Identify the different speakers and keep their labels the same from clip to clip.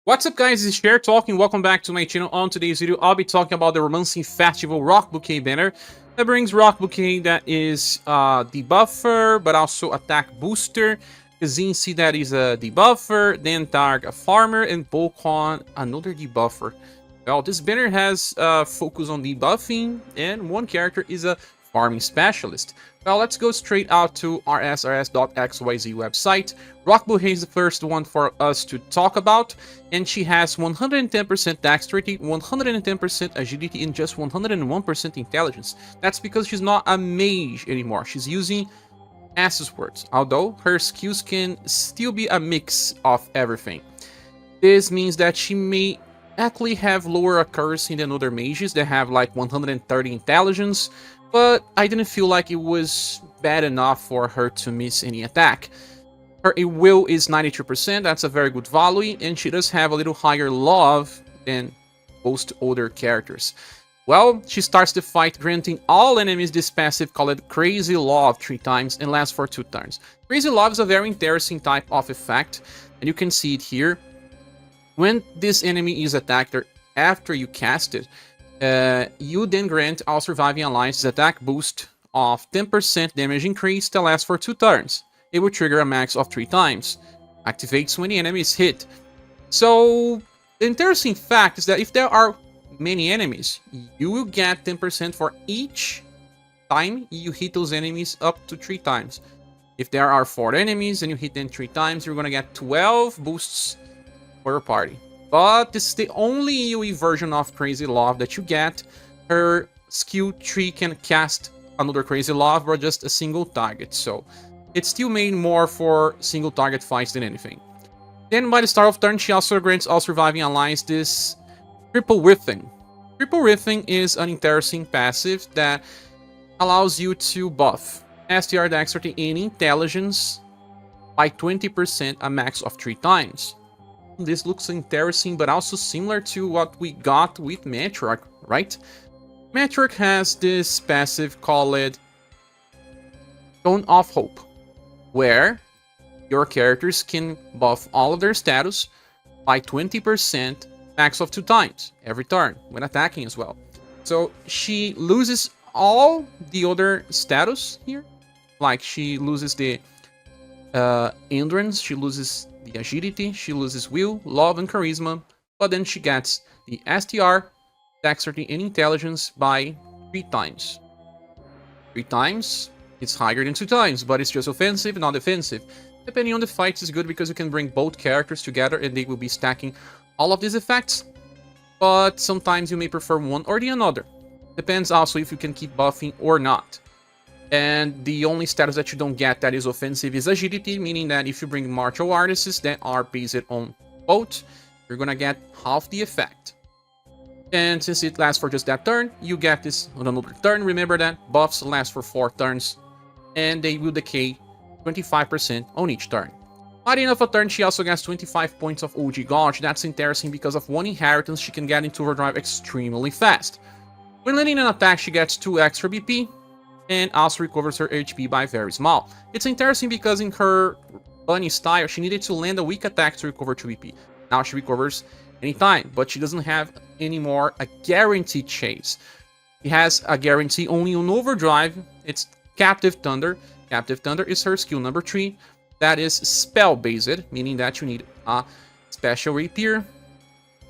Speaker 1: What's up guys, it's Cher talking, welcome back to my channel. On today's video, I'll be talking about the Romancing Festival Rocbouquet banner that brings Rocbouquet that is debuffer, but also attack booster, Kzinssie that is a debuffer, Dantarg a farmer, and Bokhohn another debuffer. Well, this banner has focus on debuffing, and one character is a farming specialist. Well, let's go straight out to rsrs.xyz website. Rocbouquet is the first one for us to talk about, and she has 110% dexterity, 110% agility, and just 101% intelligence. That's because she's not a mage anymore. She's using Access words, although her skills can still be a mix of everything. This means that she may actually have lower accuracy than other mages that have like 130 intelligence, but I didn't feel like it was bad enough for her to miss any attack. Her will is 92%, that's a very good value, and she does have a little higher love than most other characters. Well, she starts the fight granting all enemies this passive called Crazy Love 3 times and lasts for 2 turns. Crazy Love is a very interesting type of effect, and you can see it here. When this enemy is attacked after you cast it, you then grant all surviving alliances attack boost of 10% damage increase that lasts for 2 turns. It will trigger a max of 3 times. Activates when the enemy is hit. So, the interesting fact is that if there are many enemies, you will get 10% for each time you hit those enemies up to 3 times. If there are 4 enemies and you hit them 3 times, you're gonna get 12 boosts for your party. But this is the only UE version of Crazy Love that you get. Her skill tree can cast another Crazy Love or just a single target, so it's still made more for single target fights than anything. Then by the start of turn, she also grants all surviving allies this Triple Riffing. Triple Riffing is an interesting passive that allows you to buff STR Dexterity and Intelligence by 20%, a max of 3 times. This looks interesting, but also similar to what we got with Metrarch, right? Metrarch has this passive called Stone of Hope, where your characters can buff all of their status by 20%, max of 2 times every turn when attacking as well. So she loses all the other status here, like she loses the endurance, she loses the agility, she loses will, love, and charisma, but then she gets the STR, dexterity, and intelligence by 3 times. 3 times, it's higher than 2 times, but it's just offensive, not defensive. Depending on the fight, it's good because you can bring both characters together and they will be stacking all of these effects, but sometimes you may prefer one or the other. Depends also if you can keep buffing or not. And the only status that you don't get that is offensive is agility, meaning that if you bring martial artists that are based on both, you're gonna get half the effect. And since it lasts for just that turn, you get this on another turn. Remember that buffs last for 4 turns, and they will decay 25% on each turn. By the end of a turn, she also gets 25 points of OG Gauge. That's interesting because of one inheritance she can get into overdrive extremely fast. When landing an attack, she gets 2 extra BP, and also recovers her HP by very small. It's interesting because in her bunny style, she needed to land a weak attack to recover 2 BP. Now she recovers anytime, but she doesn't have anymore a guaranteed chase. She has a guarantee only on overdrive. It's Captive Thunder. Captive Thunder is her skill number 3. That is spell-based, meaning that you need a special rapier,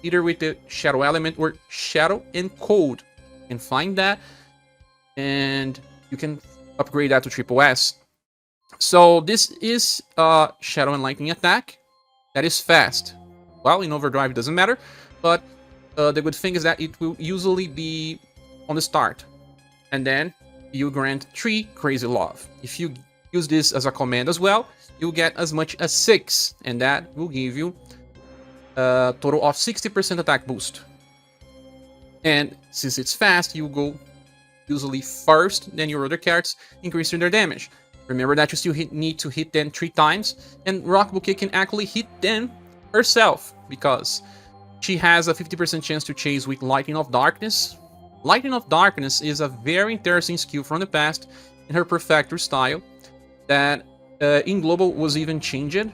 Speaker 1: either with the Shadow Element or Shadow and Cold. You can find that, and you can upgrade that to Triple S. So this is a Shadow and Lightning attack that is fast. Well, in overdrive it doesn't matter, but the good thing is that it will usually be on the start, and then you grant 3 Crazy Love. If you use this as a command as well, you'll get as much as 6, and that will give you a total of 60% attack boost. And since it's fast, you go usually first, then your other characters, increasing their damage. Remember that you still need to hit them 3 times, and Rocbouquet can actually hit them herself, because she has a 50% chance to chase with Lightning of Darkness. Lightning of Darkness is a very interesting skill from the past in her Perfector style that in Global was even changed.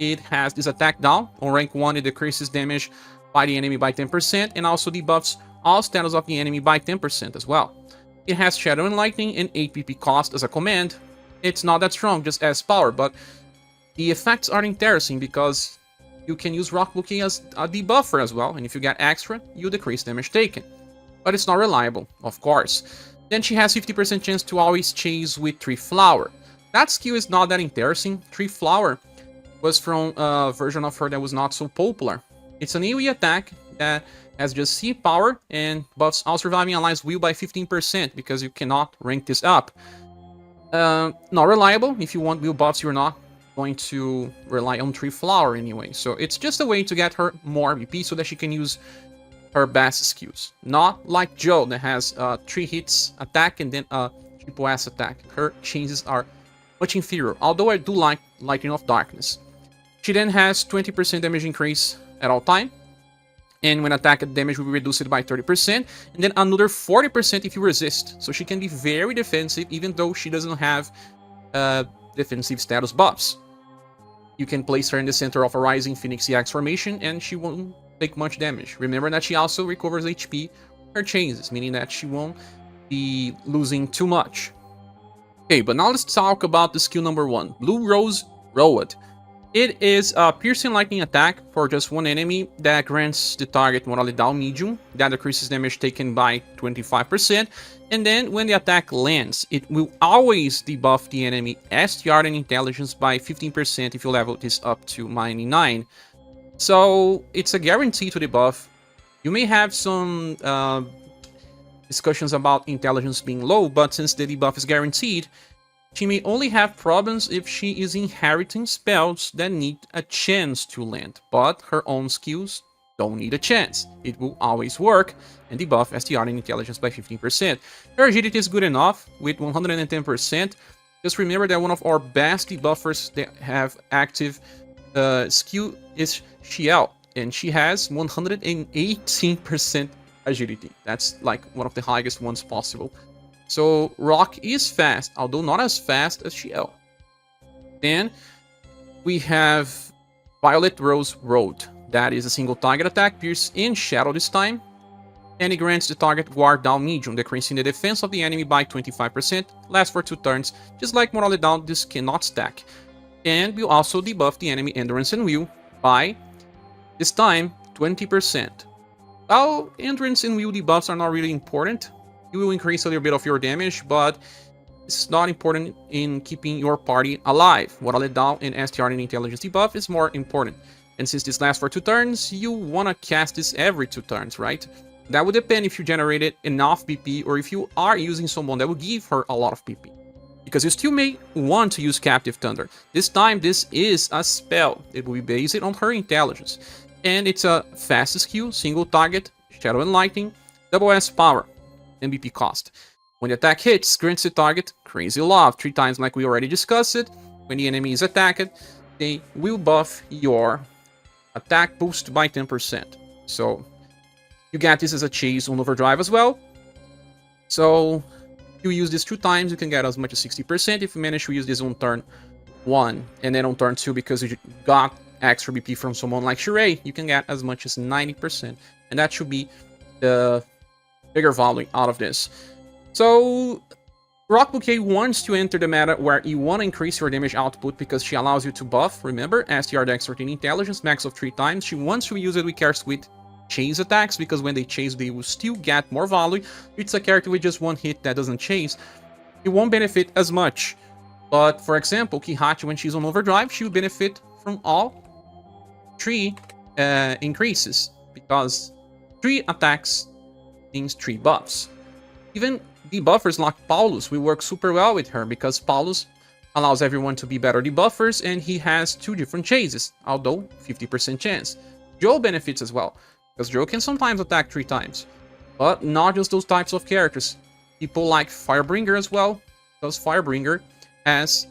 Speaker 1: it has this attack down. On rank 1, it decreases damage by the enemy by 10%, and also debuffs all status of the enemy by 10% as well. It has Shadow and Lightning and 8 PP cost as a command. It's not that strong, just as power, but the effects are interesting because you can use Rocbouquet as a debuffer as well, and if you get extra, you decrease damage taken. But it's not reliable, of course. Then she has 50% chance to always chase with Tree Flower. That skill is not that interesting. Tree Flower was from a version of her that was not so popular. It's an AoE attack that has just C power and buffs all surviving allies will by 15% because you cannot rank this up. Not reliable. If you want will buffs, you're not going to rely on Tree Flower anyway. So it's just a way to get her more BP so that she can use her best skills. Not like Joe that has 3 hits attack and then a triple S attack. Her chances are much inferior, although I do like Lightning of Darkness. She then has 20% damage increase at all time, and when attacked, damage will be reduced by 30%, and then another 40% if you resist. So she can be very defensive even though she doesn't have defensive status buffs. You can place her in the center of a Rising Phoenix EX formation and she won't take much damage. Remember that she also recovers HP her changes, meaning that she won't be losing too much. Okay, but now let's talk about the skill number 1, Blue Rose Road. It is a piercing lightning attack for just one enemy that grants the target morale down medium, that decreases damage taken by 25%, and then when the attack lands, it will always debuff the enemy STR and intelligence by 15% if you level this up to 99. So it's a guarantee to debuff. You may have some discussions about intelligence being low, but since the debuff is guaranteed, she may only have problems if she is inheriting spells that need a chance to land, but her own skills don't need a chance. It will always work and debuff STR and intelligence by 15%. Her agility is good enough with 110%. Just remember that one of our best debuffers that have active skill is Shiel, and she has 118% agility. That's like one of the highest ones possible. So Rock is fast, although not as fast as Shiel. Then we have Violet Rose Road. That is a single target attack, pierce in shadow this time. And it grants the target guard down medium, decreasing the defense of the enemy by 25%. Lasts for 2 turns. Just like morale down, this cannot stack. And will also debuff the enemy endurance and will by, this time, 20%. While endurance and will debuffs are not really important, you will increase a little bit of your damage, but it's not important in keeping your party alive. Morale down and STR and intelligence debuff is more important. And since this lasts for 2 turns, you want to cast this every 2 turns, right? That would depend if you generated enough PP or if you are using someone that will give her a lot of PP. Because you still may want to use Captive Thunder. This time, this is a spell. It will be based on her intelligence. And it's a fast skill, single target, Shadow and Lightning, double S power, and BP cost. When the attack hits, grants the target Crazy Love 3 times like we already discussed it. When the enemy is attacked, they will buff your attack boost by 10%. So you get this as a chase on overdrive as well. So you use this 2 times, you can get as much as 60%. If you manage to use this on turn 1 and then on turn 2 because you got extra BP from someone like Sheree, you can get as much as 90%. And that should be the bigger value out of this. So Rocbouquet wants to enter the meta where you want to increase your damage output because she allows you to buff. Remember, STR Dexterity and Intelligence, max of 3 times. She wants to use it with characters with chase attacks because when they chase, they will still get more value. It's a character with just 1 hit that doesn't chase. It won't benefit as much. But for example, Kihachi, when she's on overdrive, she will benefit from all 3 increases because 3 attacks means 3 buffs. Even debuffers like Paulus will work super well with her because Paulus allows everyone to be better debuffers and he has 2 different chases, although 50% chance. Joe benefits as well because Joe can sometimes attack 3 times, but not just those types of characters. People like Firebringer as well, because Firebringer has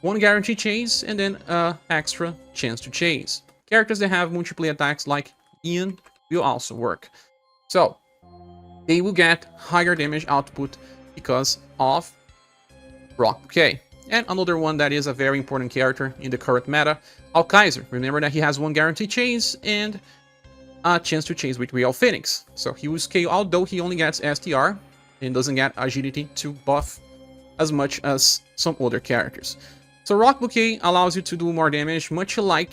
Speaker 1: 1 guaranteed chase and then extra chance to chase. Characters that have multiple attacks like Ian will also work. So they will get higher damage output because of Rocbouquet. And another one that is a very important character in the current meta, Alkaiser. Remember that he has 1 guaranteed chase and a chance to chase with Real Phoenix. So he will scale, although he only gets STR and doesn't get agility to buff as much as some other characters. So Rocbouquet allows you to do more damage, much like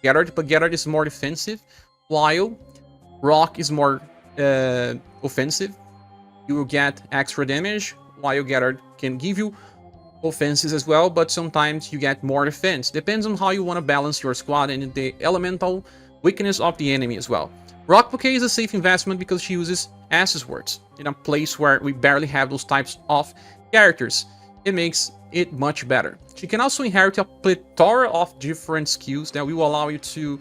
Speaker 1: Gerard, but Gerard is more defensive, while Rock is more offensive. You will get extra damage, while Gerard can give you offenses as well, but sometimes you get more defense. Depends on how you want to balance your squad and the elemental weakness of the enemy as well. Rocbouquet is a safe investment because she uses Access Words in a place where we barely have those types of characters. It makes it much better. She can also inherit a plethora of different skills that will allow you to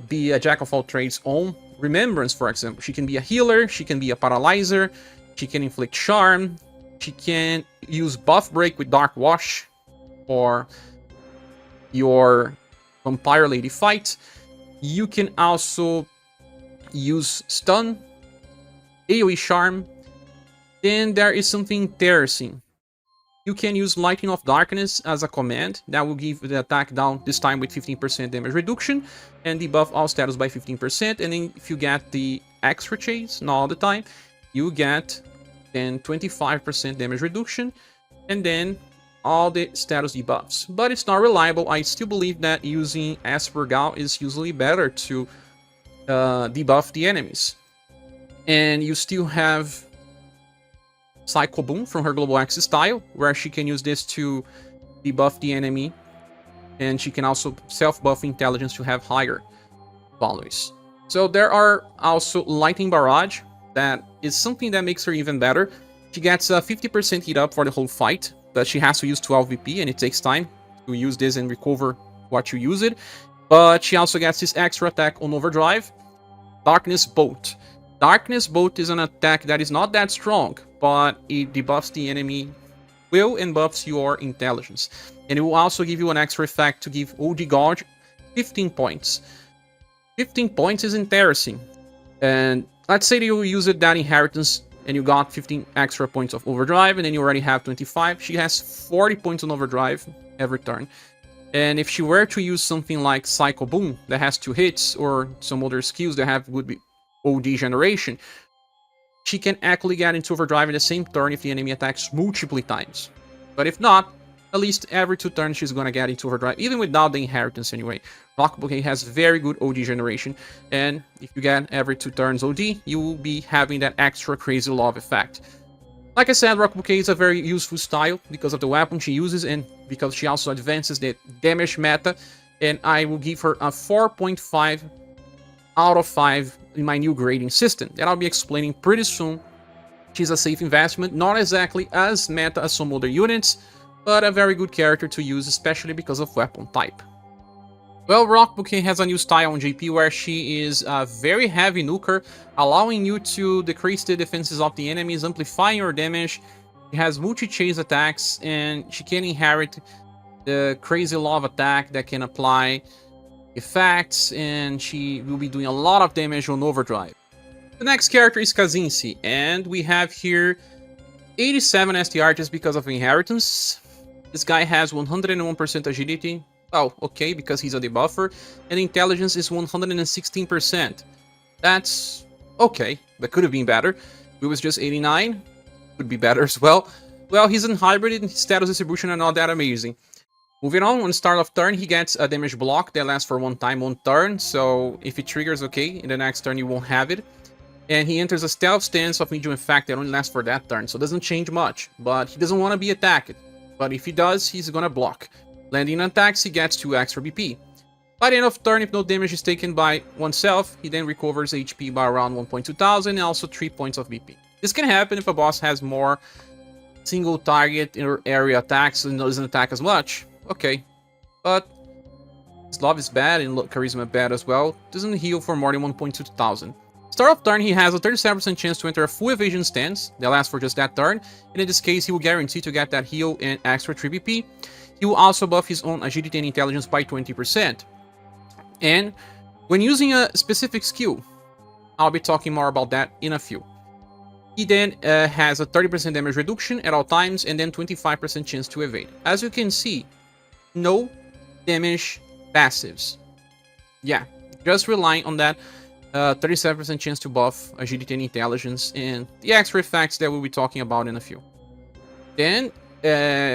Speaker 1: be a jack of all trades on Remembrance, for example. She can be a healer, she can be a paralyzer, she can inflict charm, she can use buff break with Dark Wash for your Vampire Lady fight. You can also use stun, AoE charm. Then there is something interesting. You can use Lightning of Darkness as a command that will give the attack down, this time with 15% damage reduction, and debuff all status by 15%. And then if you get the extra chase, not all the time, you get then 25% damage reduction, and then all the status debuffs. But it's not reliable. I still believe that using ScherBR is usually better to debuff the enemies. And you still have Psycho Boom from her Global Axis style, where she can use this to debuff the enemy, and she can also self-buff intelligence to have higher values. So there are also Lightning Barrage, that is something that makes her even better. She gets a 50% hit up for the whole fight, but she has to use 12 VP, and it takes time to use this and recover what you use it. But she also gets this extra attack on Overdrive, Darkness Bolt. Darkness Bolt is an attack that is not that strong, but it debuffs the enemy will and buffs your intelligence. And it will also give you an extra effect to give OD Gauge 15 points. 15 points is interesting. And let's say that you use that inheritance and you got 15 extra points of overdrive, and then you already have 25. She has 40 points on overdrive every turn. And if she were to use something like Psycho Boom that has 2 hits, or some other skills that have would be OD generation, she can actually get into overdrive in the same turn if the enemy attacks multiple times. But if not, at least every 2 turns she's gonna get into overdrive, even without the inheritance anyway. Rocbouquet has very good OD generation, and if you get every 2 turns OD, you will be having that extra crazy love effect. Like I said, Rocbouquet is a very useful style because of the weapon she uses and because she also advances the damage meta, and I will give her a 4.5 out of 5 in my new grading system that I'll be explaining pretty soon. She's a safe investment, not exactly as meta as some other units, but a very good character to use, especially because of weapon type. Well, Rocbouquet has a new style on JP where she is a very heavy nuker, allowing you to decrease the defenses of the enemies, amplifying your damage. She has multi-chase attacks, and she can inherit the crazy love attack that can apply effects, and she will be doing a lot of damage on overdrive. The next character is Kzinssie, and we have here 87 STR just because of inheritance. This guy has 101% agility. Oh, okay, because he's a debuffer, and intelligence is 116%. That's okay, but could have been better. It was just 89, could be better as well. Well, he's in hybrid, and his status distribution are not that amazing. Moving on start of turn, he gets a damage block that lasts for 1 time on turn, so if it triggers, okay, in the next turn you won't have it. And he enters a stealth stance of medium effect that only lasts for that turn, so it doesn't change much, but he doesn't want to be attacked. But if he does, he's gonna block. Landing attacks, he gets 2 extra BP. By the end of turn, if no damage is taken by oneself, he then recovers HP by around 1.2000 and also 3 points of BP. This can happen if a boss has more single target or area attacks and doesn't attack as much. Okay, but his love is bad and charisma bad as well. Doesn't heal for more than 1.2000. Start of turn, he has a 37% chance to enter a full evasion stance that lasts for just that turn, and in this case he will guarantee to get that heal and extra 3 BP. He will also buff his own agility and intelligence by 20%. And when using a specific skill, I'll be talking more about that in a few. He then has a 30% damage reduction at all times and then 25% chance to evade. As you can see, no damage passives. Yeah, just relying on that 37% chance to buff agility and intelligence and the extra effects that we'll be talking about in a few. Then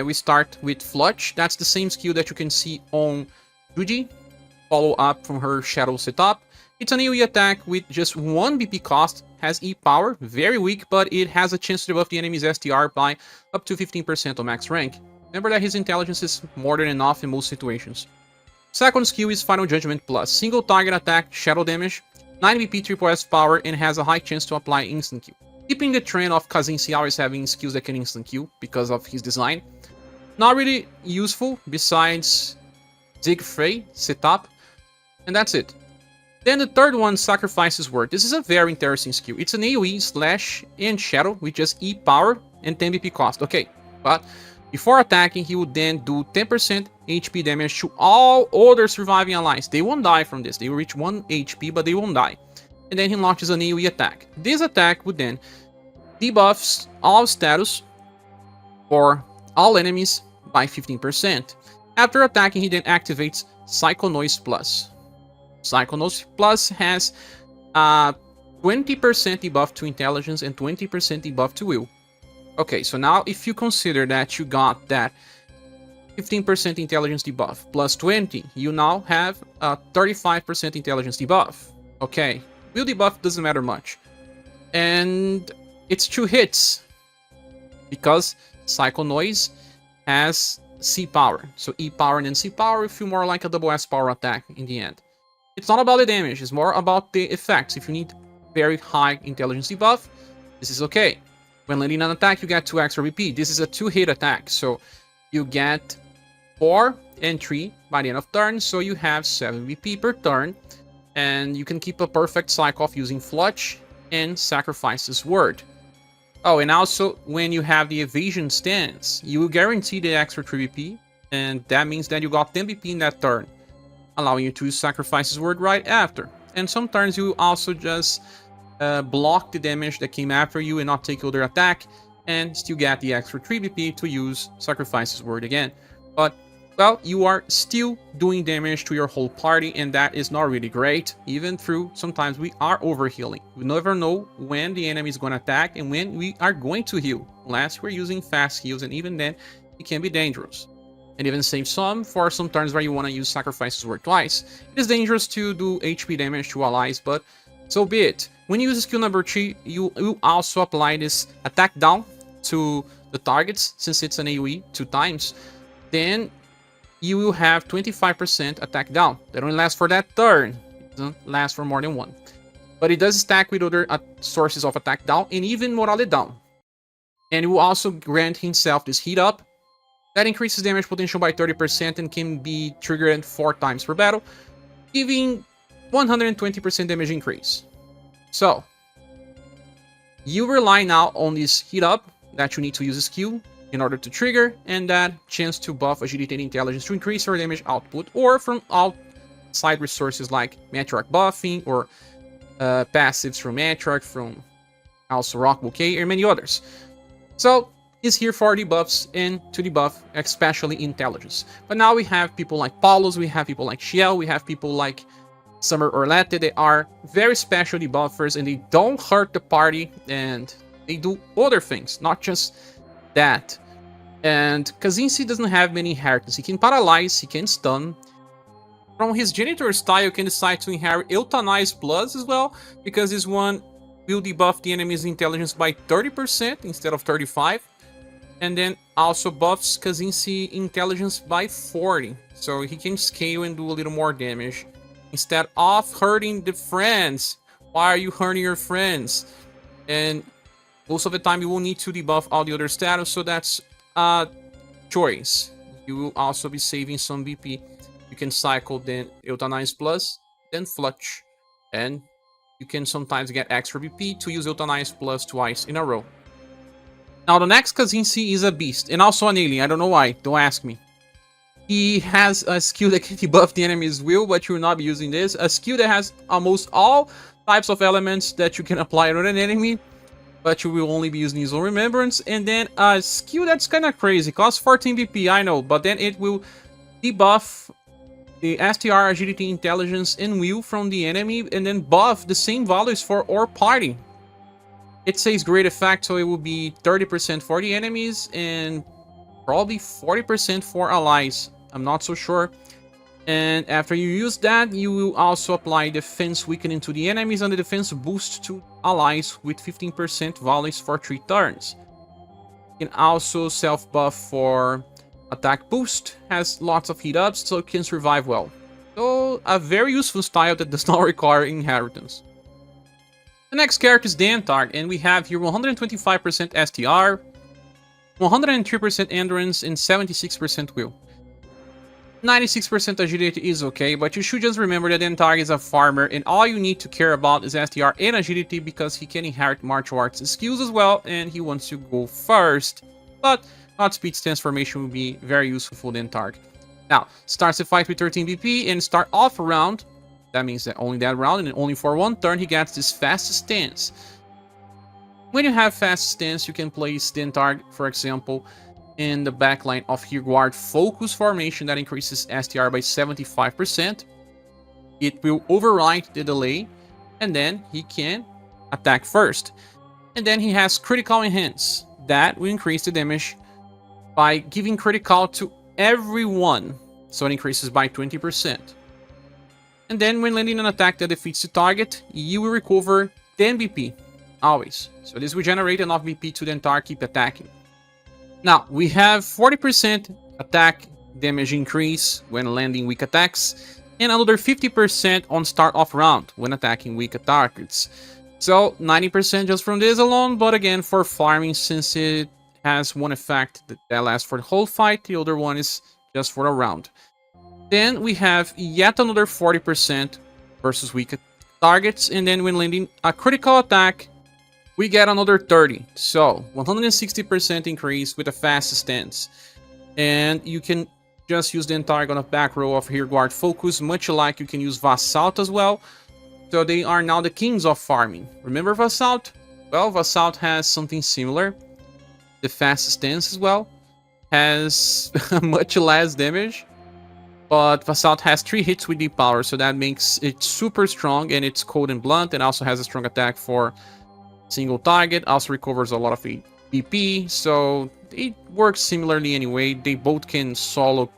Speaker 1: we start with Flutch. That's the same skill that you can see on Juji. Follow up from her Shadow setup. It's an AoE attack with just 1 BP cost, has E power, very weak, but it has a chance to debuff the enemy's STR by up to 15% on max rank. Remember that his intelligence is more than enough in most situations. Second skill is Final Judgment Plus. Single target attack, shadow damage, 9 BP triple S power, and has a high chance to apply instant kill. Keeping the trend of Kzinssie always having skills that can instant kill because of his design. Not really useful besides Siegfried setup, and that's it. Then the third one, Sacrifice's Word. This is a very interesting skill. It's an AoE slash and shadow with just E power and 10 BP cost. Okay, but before attacking, he would then do 10% HP damage to all other surviving allies. They won't die from this. They will reach 1 HP, but they won't die. And then he launches an AoE attack. This attack would then debuffs all status for all enemies by 15%. After attacking, he then activates Psycho Noise Plus. Psycho Noise Plus has 20% debuff to intelligence and 20% debuff to will. Okay, so now if you consider that you got that 15% intelligence debuff plus 20, you now have a 35% intelligence debuff. Okay, will debuff doesn't matter much. And it's 2 hits because Psycho Noise has C power. So E power and then C power will feel more like a double S power attack in the end. It's not about the damage, it's more about the effects. If you need very high intelligence debuff, this is okay. When landing an attack, you get 2 extra BP. This is a 2-hit attack, so you get 4 and 3 by the end of turn, so you have 7 BP per turn, and you can keep a perfect cycle of using Flutch and Sacrifice's Word. Oh, and also, when you have the evasion stance, you will guarantee the extra 3 BP, and that means that you got 10 BP in that turn, allowing you to use Sacrifice's Word right after. And some turns you also just block the damage that came after you and not take other attack, and still get the extra 3 BP to use Sacrifice's Word again. But, well, you are still doing damage to your whole party, and that is not really great, even through sometimes we are overhealing. We never know when the enemy is going to attack and when we are going to heal, unless we're using fast heals, and even then, it can be dangerous. And even save some for some turns where you want to use Sacrifice's Word twice. It is dangerous to do HP damage to allies, but so be it. When you use skill number 3, you will also apply this attack down to the targets, since it's an AoE 2 times. Then you will have 25% attack down. That only lasts for that turn. It doesn't last for more than 1. But it does stack with other sources of attack down and even morale down. And it will also grant himself this heat up. That increases damage potential by 30% and can be triggered 4 times per battle, giving 120% damage increase. So, you rely now on this heat up that you need to use a skill in order to trigger, and that chance to buff agility and intelligence to increase your damage output, or from outside resources like Matriarch buffing, or passives from Matriarch, from also Rocbouquet, and many others. So, is here for debuffs and to debuff especially intelligence. But now we have people like Paulos, we have people like Shiel, we have people like Summer or Lette. They are very special debuffers and they don't hurt the party and they do other things, not just that. And Kzinssie doesn't have many inheritance. He can paralyze, he can stun. From his genitor style, you can decide to inherit Euthanize Plus as well, because this one will debuff the enemy's intelligence by 30% instead of 35%. And then also buffs Kzinssie intelligence by 40. So he can scale and do a little more damage. Instead of hurting the friends. Why are you hurting your friends? And most of the time you will need to debuff all the other status, so that's a choice. You will also be saving some BP. You can cycle then Euthanize Plus, then Flutch. And you can sometimes get extra BP to use Euthanize Plus twice in a row. Now the next Kzinssie is a beast, and also an alien. I don't know why, don't ask me. He has a skill that can debuff the enemy's will, but you will not be using this. A skill that has almost all types of elements that you can apply on an enemy. but you will only be using Easel Remembrance. And then a skill that's kind of crazy, costs 14 BP, I know, but then it will debuff the STR, Agility, Intelligence, and Will from the enemy, and then buff the same values for our party. It says great effect, so it will be 30% for the enemies and probably 40% for allies. I'm not so sure. And after you use that, you will also apply defense weakening to the enemies and the defense boost to allies with 15% values for 3 turns. You can also self-buff for attack boost, has lots of hit ups, so it can survive well. So, a very useful style that does not require inheritance. The next character is Dantarg, and we have here 125% STR, 103% endurance, and 76% will. 96% agility is okay, but you should just remember that Dantarg is a farmer, and all you need to care about is STR and agility because he can inherit martial arts skills as well, and he wants to go first. But Godspeed's transformation will be very useful for Dantarg. Now, starts the fight with 13 BP and start off a round. That means that only that round, and only for 1 turn he gets this fast stance. When you have fast stance, you can place Dantarg, for example, in the backline of Rearguard Focus formation that increases STR by 75%. It will override the delay, and then he can attack first. And then he has Critical Enhance. That will increase the damage by giving critical to everyone, so it increases by 20%. And then when landing an attack that defeats the target, you will recover 10 BP, always. So this will generate enough BP to the Dantarg keep attacking. Now, we have 40% attack damage increase when landing weak attacks, and another 50% on start off round when attacking weak targets. So 90% just from this alone, but again, for farming, since it has one effect that lasts for the whole fight, the other one is just for a round. Then we have yet another 40% versus weak targets, and then when landing a critical attack, we get another 30, so 160% increase with a fast stance. And you can just use the Dantarg on a back row of Rearguard Focus, much like you can use Vassalt as well. So they are now the kings of farming. Remember Vassalt? Well, Vassalt has something similar. The fast stance as well has much less damage, but Vassalt has 3 hits with deep power, so that makes it super strong, and it's cold and blunt, and also has a strong attack for single target, also recovers a lot of BP, so it works similarly anyway. They both can solo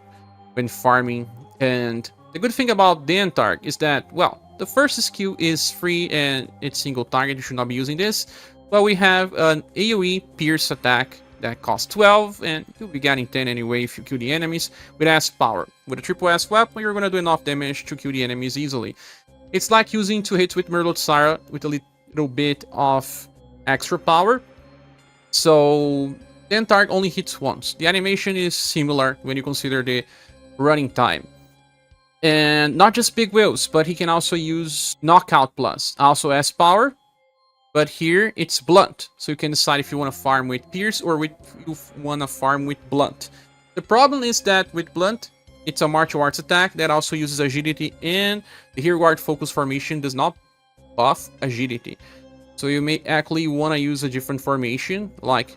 Speaker 1: when farming, and the good thing about Dantarg is that, well, the first skill is free and it's single target, you should not be using this, but we have an AoE Pierce attack that costs 12, and you'll be getting 10 anyway if you kill the enemies with S power. With a triple S weapon, you're gonna do enough damage to kill the enemies easily. It's like using 2 hits with Merlot-Syrah with a little bit of extra power. So Dantarg only hits once. The animation is similar when you consider the running time. And not just big wills, but he can also use Knockout Plus, also S power. But here it's blunt, so you can decide if you want to farm with Pierce or if you want to farm with blunt. The problem is that with blunt, it's a martial arts attack that also uses agility, and the Rearguard Focus formation does not buff agility. So you may actually want to use a different formation, like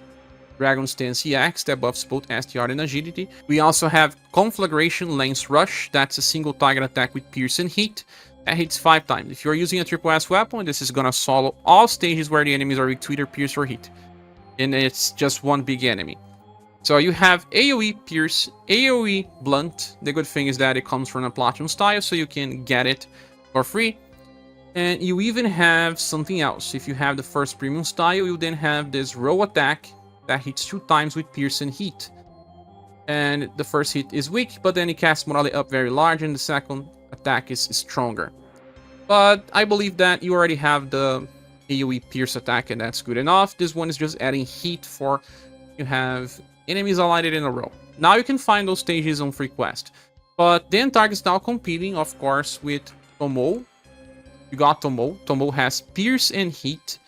Speaker 1: Dragon Stance EX, that buffs both STR and agility. We also have Conflagration Lance Rush, that's a single target attack with Pierce and Heat. That hits 5 times. If you're using a triple S weapon, this is gonna solo all stages where the enemies are weak to either Pierce or Heat. And it's just one big enemy. So you have AoE Pierce, AoE Blunt. The good thing is that it comes from a Platinum style, so you can get it for free. And you even have something else. If you have the first premium style, you then have this row attack that hits 2 times with Pierce and Heat. And the first hit is weak, but then it casts morale up very large, and the second attack is stronger. But I believe that you already have the AoE Pierce attack, and that's good enough. This one is just adding heat for you have enemies aligned in a row. Now you can find those stages on free quest. But Dantarg is now competing, of course, with Tomoe. You got Tomoe. Tomoe has Pierce and Heat,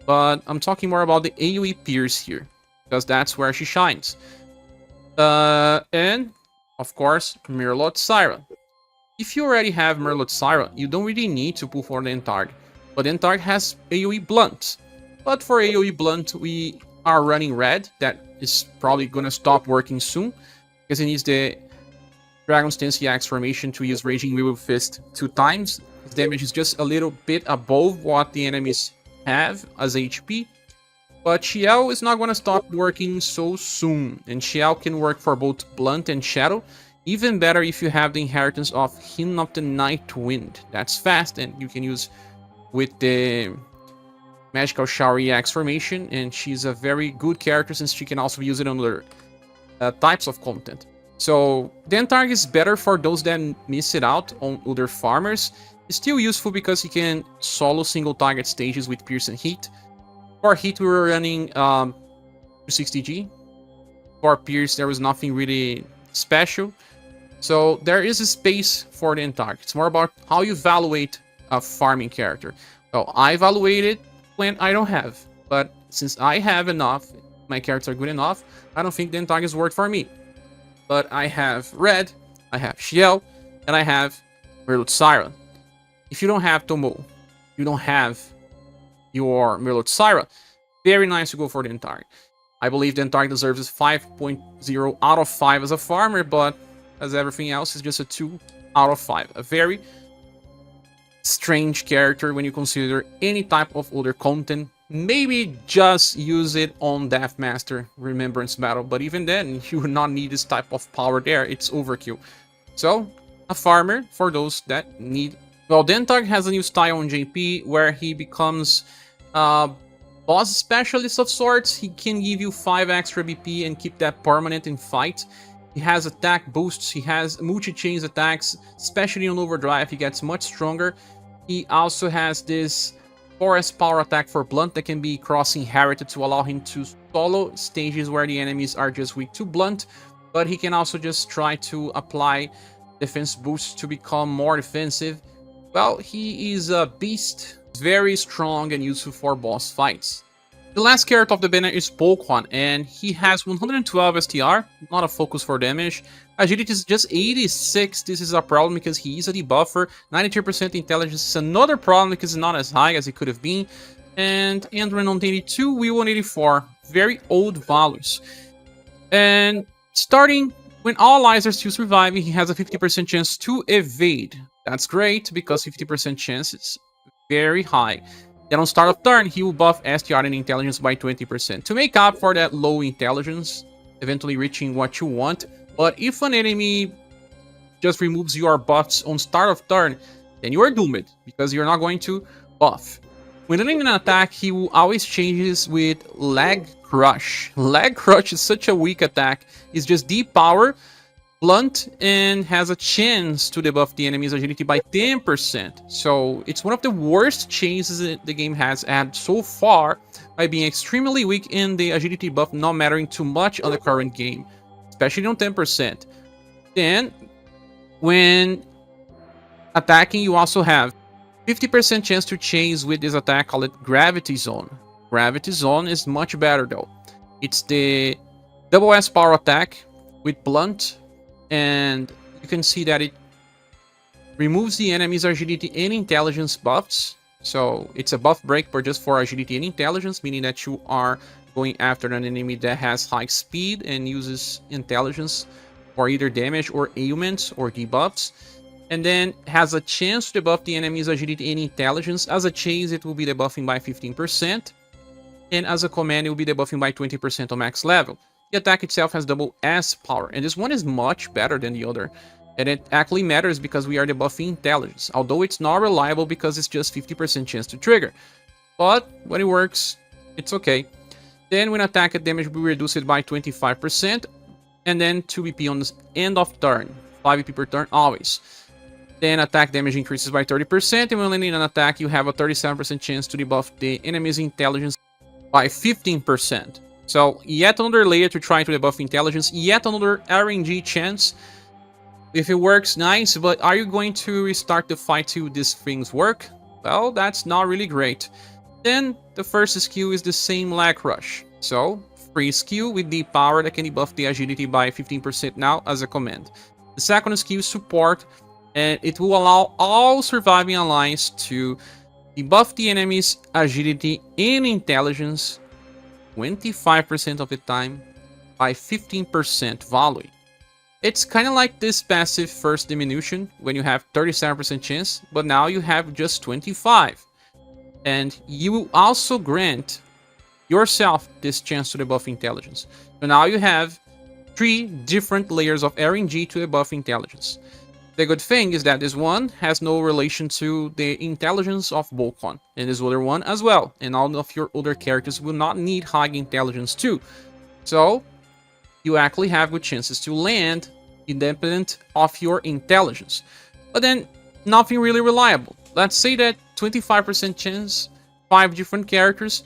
Speaker 1: but I'm talking more about the AoE Pierce here, because that's where she shines. And, of course, Merlot-Syrah. If you already have Merlot-Syrah, you don't really need to pull for Dantarg, but Dantarg has AoE Blunt. But for AoE Blunt, we are running red. That is probably going to stop working soon, because it needs the Dragon's Kzinssie Axe formation to use Raging Will Fist 2 times. His damage is just a little bit above what the enemies have as HP. But Xiao is not going to stop working so soon. And Xiao can work for both Blunt and Shadow. Even better if you have the inheritance of Hymn of the Night Wind. That's fast, and you can use with the Magical Shower EX formation. And she's a very good character since she can also use it on other types of content. So Dantarg is better for those that miss it out on other farmers. It's still useful because he can solo single target stages with Pierce and Heat. For Heat we were running 260G. For Pierce there was nothing really special. So there is a space for Dantarg. It's more about how you evaluate a farming character. Well, I evaluate it when I don't have. But since I have enough, my characters are good enough, I don't think Dantarg is worth for me. But I have Red, I have Xiao, and I have Merlot-Syrah. If you don't have Tomoe, you don't have your Merlot-Syrah, very nice to go for Dantarg. I believe Dantarg deserves a 5.0 out of 5 as a farmer, but as everything else, it's just a 2 out of 5. A very strange character when you consider any type of other content. Maybe just use it on Deathmaster Remembrance Battle, but even then, you would not need this type of power there. It's overkill. So, a farmer for those that need. Well, Dantarg has a new style on JP where he becomes a boss specialist of sorts. He can give you 5 extra BP and keep that permanent in fight. He has attack boosts. He has multi-chains attacks, especially on Overdrive. He gets much stronger. He also has this Forest Power attack for Blunt that can be cross-inherited to allow him to solo stages where the enemies are just weak to Blunt, but he can also just try to apply defense boosts to become more defensive. Well, he is a beast, very strong and useful for boss fights. The last character of the banner is Bokhohn, and he has 112 STR, not a focus for damage. Agility is just 86, this is a problem because he is a debuffer. 93% intelligence is another problem because it's not as high as it could have been. And Endron on 82, Will on 84, very old values. And starting when all allies are still surviving, he has a 50% chance to evade. That's great because 50% chance is very high. Then on start of turn, he will buff STR and intelligence by 20% to make up for that low intelligence, eventually reaching what you want. But if an enemy just removes your buffs on start of turn, then you are doomed because you're not going to buff. When running an attack, he will always changes with Leg Crush. Leg Crush is such a weak attack. It's just deep power, Blunt, and has a chance to debuff the enemy's agility by 10%. So it's one of the worst chances the game has had so far by being extremely weak in the agility buff not mattering too much on the current game, especially on 10%. Then, when attacking, you also have 50% chance to chase with this attack called Gravity Zone. Gravity Zone is much better though. It's the double S power attack with Blunt, and you can see that it removes the enemy's agility and intelligence buffs. So it's a buff break but just for agility and intelligence, meaning that you are going after an enemy that has high speed and uses intelligence for either damage or ailments or debuffs. And then has a chance to debuff the enemy's agility and intelligence. As a chase, it will be debuffing by 15%. And as a command, it will be debuffing by 20% on max level. The attack itself has double S power, and this one is much better than the other. And it actually matters because we are debuffing intelligence, although it's not reliable because it's just 50% chance to trigger. But when it works, it's okay. Then when attack damage will be reduced by 25%, and then 2 BP on the end of turn, 5 BP per turn always. Then attack damage increases by 30%, and when landing an attack, you have a 37% chance to debuff the enemy's intelligence by 15%. So, yet another layer to try to debuff intelligence, yet another RNG chance. If it works, nice, but are you going to restart the fight till these things work? Well, that's not really great. Then, the first skill is the same Leg Rush. So, free skill with the power that can debuff the agility by 15% now as a command. The second skill is support, and it will allow all surviving allies to Debuff the enemy's agility and intelligence 25% of the time by 15% value. It's kind of like this passive first diminution when you have 37% chance, but now you have just 25. And you also grant yourself this chance to debuff intelligence. So now you have 3 different layers of RNG to debuff intelligence. The good thing is that this one has no relation to the intelligence of Bokhohn, and this other one as well, and all of your other characters will not need high intelligence too. So you actually have good chances to land independent of your intelligence. But then nothing really reliable. Let's say that 25% chance, 5 different characters,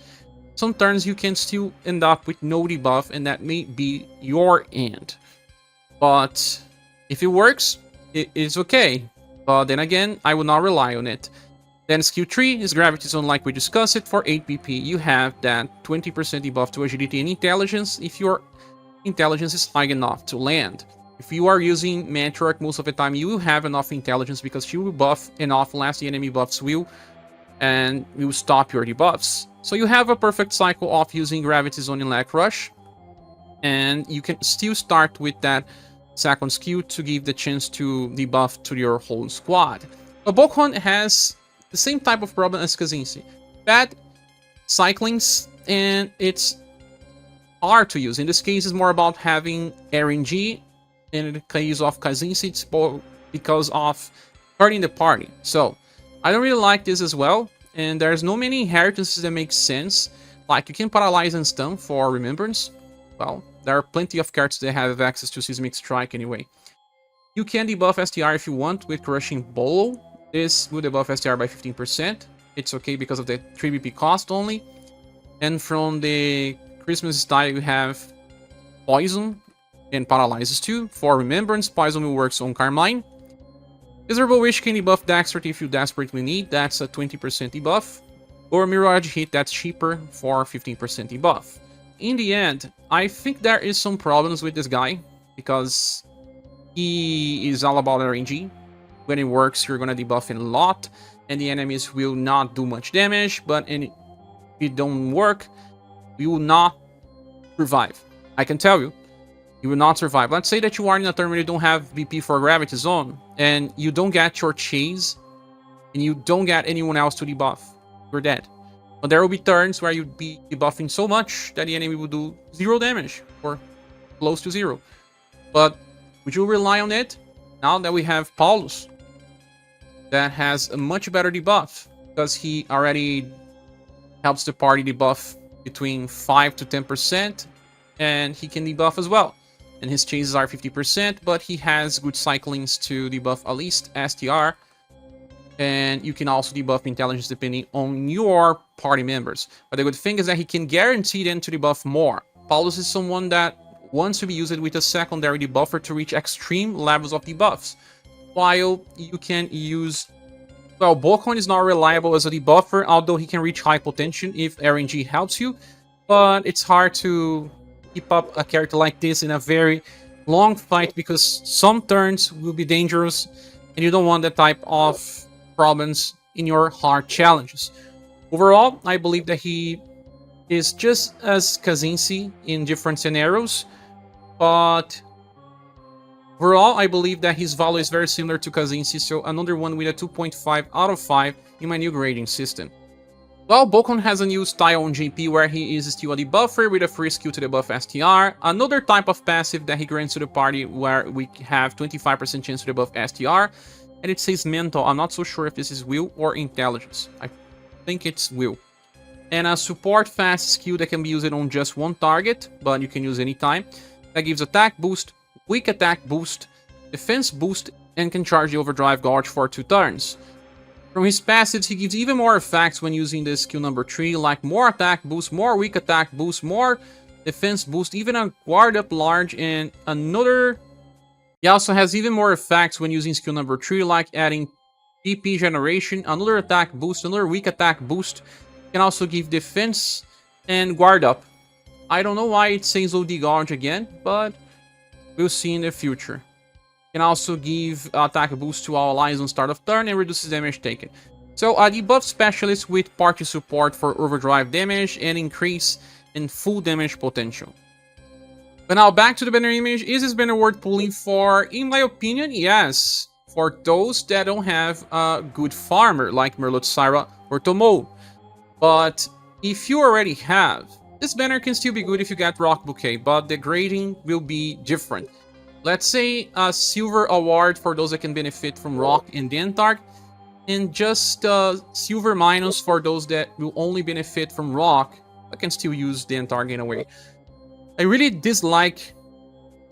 Speaker 1: some turns you can still end up with no debuff, and that may be your end. But if it works, it is okay. But then again, I will not rely on it. Then skill 3 is Gravity Zone, like we discussed it. For 8 BP, you have that 20% debuff to agility and intelligence if your intelligence is high enough to land. If you are using Matriarch most of the time, you will have enough intelligence because she will buff enough unless the enemy buffs will, and will stop your debuffs. So you have a perfect cycle of using Gravity Zone in Lag Rush, and you can still start with that second skill to give the chance to debuff to your whole squad. But Bokhohn has the same type of problem as Kzinssie. Bad cyclings, and it's hard to use. In this case, it's more about having RNG. In the case of Kzinssie, it's because of hurting the party. So I don't really like this as well, and there's no many inheritances that make sense. Like, you can paralyze and stun for Remembrance. Well, there are plenty of cards that have access to Seismic Strike anyway. You can debuff STR if you want with Crushing Blow. This will debuff STR by 15%. It's okay because of the 3 BP cost only. And from the Christmas style, you have Poison and Paralyzes too. For Remembrance, Poison will work on Carmine. Miserable Wish can debuff Dexterity if you desperately need. That's a 20% debuff. Or Mirage Hit, that's cheaper for 15% debuff. In the end, I think there is some problems with this guy, because he is all about RNG. When it works, you're gonna debuff him a lot, and the enemies will not do much damage, but if it don't work, you will not survive. I can tell you, you will not survive. Let's say that you are in a turn where you don't have BP for Gravity Zone, and you don't get your chase, and you don't get anyone else to debuff. You're dead. But there will be turns where you'd be debuffing so much that the enemy will do 0 damage, or close to 0. But would you rely on it? Now that we have Paulus, that has a much better debuff, because he already helps the party debuff between 5 to 10%, and he can debuff as well. And his chases are 50%, but he has good cyclings to debuff at least STR. And you can also debuff intelligence depending on your party members. But the good thing is that he can guarantee them to debuff more. Paulus is someone that wants to be used with a secondary debuffer to reach extreme levels of debuffs. While you can use... Well, Bokhohn is not reliable as a debuffer, although he can reach high potential if RNG helps you. But it's hard to keep up a character like this in a very long fight, because some turns will be dangerous, and you don't want that type of problems in your hard challenges. Overall, I believe that he is just as Kzinssie in different scenarios, but overall, I believe that his value is very similar to Kzinssie, so another one with a 2.5 out of 5 in my new grading system. Well, Bokhohn has a new style on JP where he is still a debuffer with a free skill to debuff STR, another type of passive that he grants to the party where we have 25% chance to debuff STR, and it says Mental. I'm not so sure if this is Will or Intelligence. I think it's Will. And a support fast skill that can be used on just one target, but you can use anytime. That gives attack boost, weak attack boost, defense boost, and can charge the Overdrive Gorge for 2 turns. From his passives, he gives even more effects when using the skill number 3, like more attack boost, more weak attack boost, more defense boost, even a guard up large, and another... He also has even more effects when using skill number 3, like adding PP generation, another attack boost, another weak attack boost. Can also give defense and guard up. I don't know why it says OD Gorge again, but we'll see in the future. Can also give attack boost to all allies on start of turn and reduces damage taken. So a debuff specialist with party support for overdrive damage and increase in full damage potential. But now back to the banner image. Is this banner worth pulling for? In my opinion, yes. For those that don't have a good farmer like Merlot-Syrah or Tomoe. But if you already have, this banner can still be good if you get Rocbouquet, but the grading will be different. Let's say a silver award for those that can benefit from Rock and Dantarg, and just silver minus for those that will only benefit from Rock, but can still use Dantarg in a way. I really dislike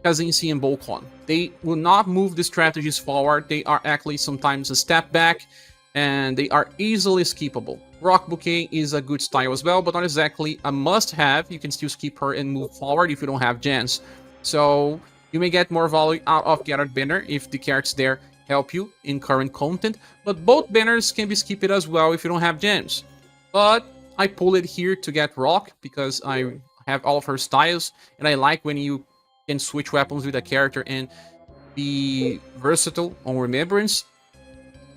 Speaker 1: Kzinssie and Bokhohn. They will not move the strategies forward. They are actually sometimes a step back, and they are easily skippable. Rocbouquet is a good style as well, but not exactly a must-have. You can still skip her and move forward if you don't have gens. So you may get more value out of Gathered Banner if the cards there help you in current content, but both banners can be skipped as well if you don't have gems. But I pull it here to get Rock because I have all of her styles, and I like when you can switch weapons with a character and be versatile on Remembrance.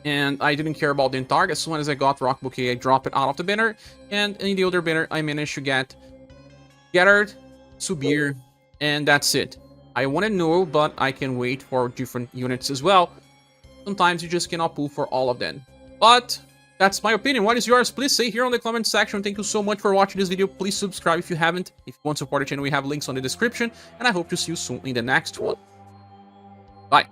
Speaker 1: And I didn't care about the Dantarg. As soon as I got Rocbouquet, I dropped it out of the banner, and in the other banner I managed to get Gathered, ScherBR, and that's it. I want to know, but I can wait for different units as well. Sometimes you just cannot pull for all of them. But that's my opinion. What is yours? Please say here on the comment section. Thank you so much for watching this video. Please subscribe if you haven't. If you want to support the channel, we have links on the description. And I hope to see you soon in the next one. Bye.